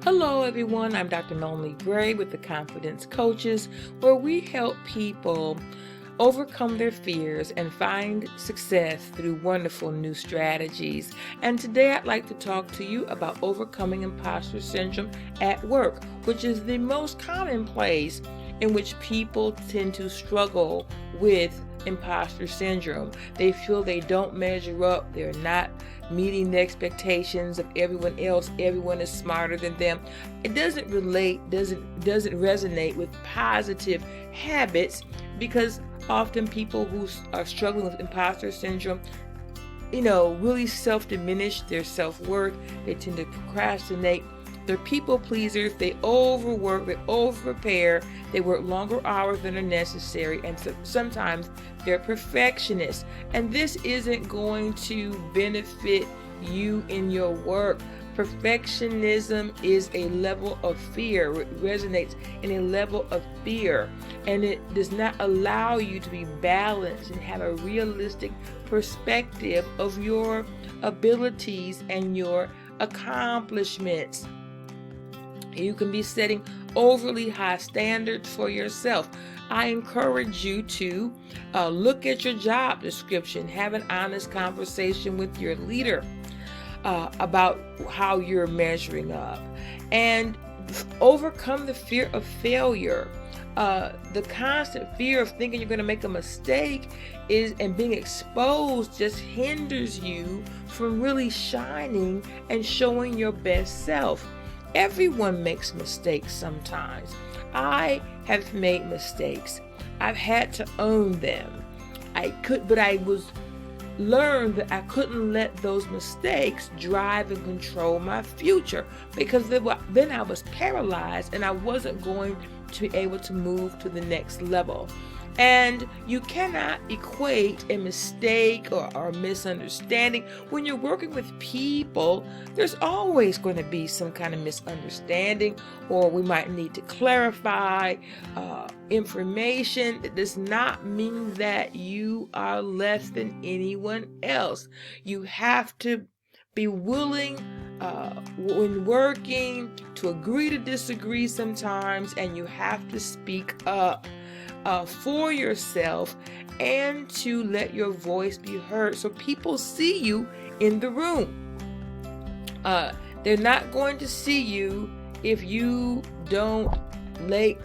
Hello everyone, I'm Dr. Melanie Gray with the Confidence Coaches, where we help people overcome their fears and find success through wonderful new strategies. And today I'd like to talk to you about overcoming imposter syndrome at work, which is the most common place in which people tend to struggle with imposter syndrome. They feel they don't measure up, they're not meeting the expectations of everyone else, everyone is smarter than them. It doesn't resonate with positive habits, because often people who are struggling with imposter syndrome, really self-diminish their self-worth. They tend to procrastinate. They're people pleasers. They overwork, they over-prepare, they work longer hours than are necessary, and sometimes they're perfectionists. And this isn't going to benefit you in your work. Perfectionism is a level of fear. It resonates in a level of fear, and it does not allow you to be balanced and have a realistic perspective of your abilities and your accomplishments. You can be setting overly high standards for yourself. I encourage you to look at your job description, have an honest conversation with your leader about how you're measuring up, and overcome the fear of failure. The constant fear of thinking you're going to make a mistake and being exposed just hinders you from really shining and showing your best self. Everyone makes mistakes sometimes. I have made mistakes. I've had to own them. But I learned that I couldn't let those mistakes drive and control my future, because then I was paralyzed and I wasn't going to be able to move to the next level. And you cannot equate a mistake or misunderstanding. When you're working with people, there's always going to be some kind of misunderstanding, or we might need to clarify information. It does not mean that you are less than anyone else. You have to be willing when working to agree to disagree sometimes, and you have to speak up for yourself and to let your voice be heard so people see you in the room. They're not going to see you if you don't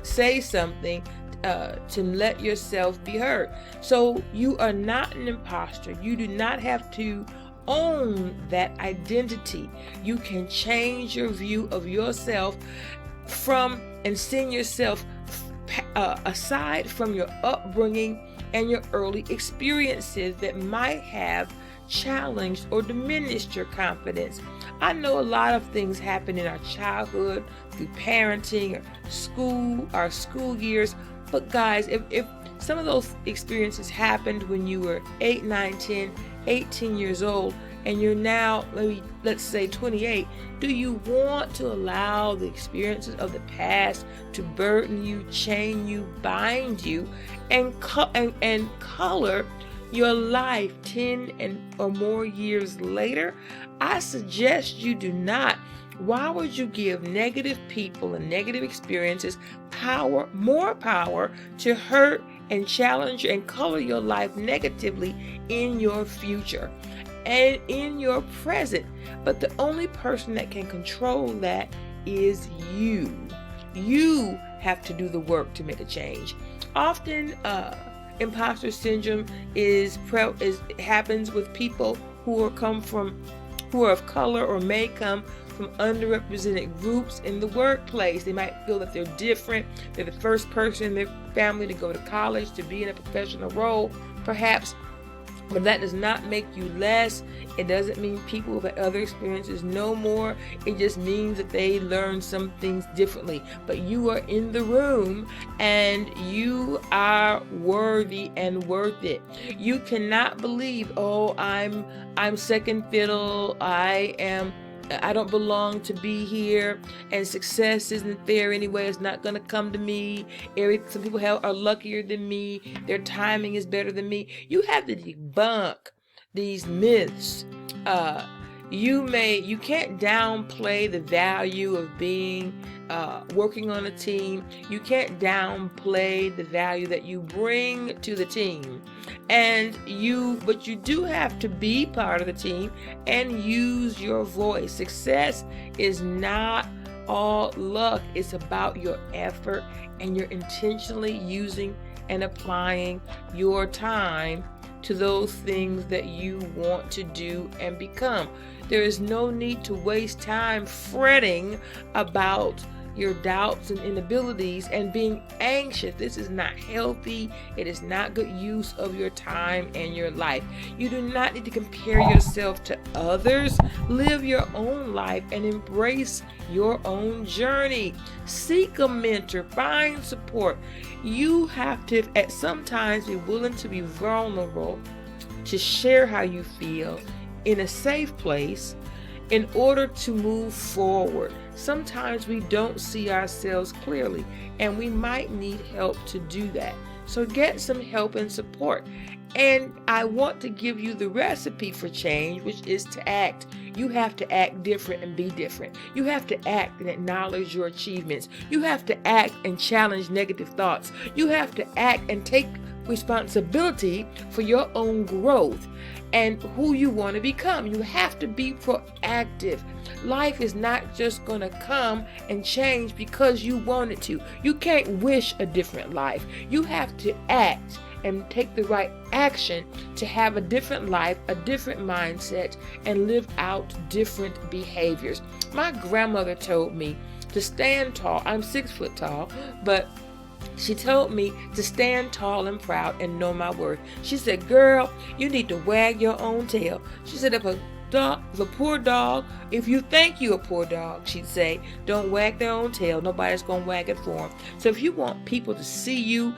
say something to let yourself be heard. So you are not an imposter. You do not have to own that identity. You can change your view of yourself and send yourself aside from your upbringing and your early experiences that might have challenged or diminished your confidence. I know a lot of things happen in our childhood through parenting or our school years, but guys, if some of those experiences happened when you were 8, 9, 10, 18 years old, and you're now, let's say 28, do you want to allow the experiences of the past to burden you, chain you, bind you, and color your life 10 or more years later? I suggest you do not. Why would you give negative people and negative experiences more power to hurt and challenge and color your life negatively in your future and in your present? But the only person that can control that is you. You have to do the work to make a change. Often, imposter syndrome happens with people who are of color or may come from underrepresented groups in the workplace. They might feel that they're different. They're the first person in their family to go to college, to be in a professional role, perhaps. But that does not make you less. It doesn't mean people who've had other experiences know more. It just means that they learn some things differently. But you are in the room, and you are worthy and worth it. You cannot believe, I'm second fiddle. I don't belong to be here, and success isn't there anyway. It's not going to come to me. Some people are luckier than me. Their timing is better than me. You have to debunk these myths You can't downplay the value of being working on a team. You can't downplay the value that you bring to the team. But you do have to be part of the team and use your voice. Success is not all luck. It's about your effort, and you're intentionally using and applying your time to those things that you want to do and become. There is no need to waste time fretting about your doubts and inabilities and being anxious. This is not healthy. It is not good use of your time and your life. You do not need to compare yourself to others. Live your own life and embrace your own journey. Seek a mentor, find support. You have to at some times be willing to be vulnerable, to share how you feel in a safe place in order to move forward. Sometimes we don't see ourselves clearly, and we might need help to do that. So get some help and support. And I want to give you the recipe for change, which is to act. You have to act different and be different. You have to act and acknowledge your achievements. You have to act and challenge negative thoughts. You have to act and take responsibility for your own growth and who you want to become. You have to be proactive. Life is not just going to come and change because you want it to. You can't wish a different life. You have to act and take the right action to have a different life, a different mindset, and live out different behaviors. My grandmother told me to stand tall. I'm 6 foot tall, but she told me to stand tall and proud and know my worth. She said, girl, you need to wag your own tail. She said, if a poor dog, if you think you're a poor dog, she'd say, don't wag their own tail. Nobody's going to wag it for them. So if you want people to see you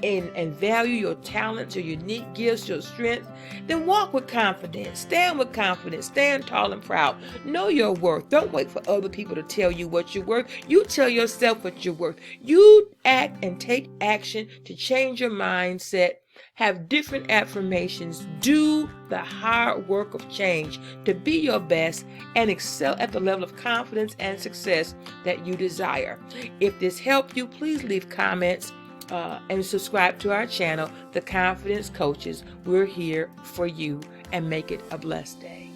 and value your talents, your unique gifts, your strength, then walk with confidence, stand with confidence, stand tall and proud. Know your worth. Don't wait for other people to tell you what you're worth. You tell yourself what you're worth. You act and take action to change your mindset. Have different affirmations. Do the hard work of change to be your best and excel at the level of confidence and success that you desire. If this helped you, please leave comments and subscribe to our channel, The Confidence Coaches. We're here for you, and make it a blessed day.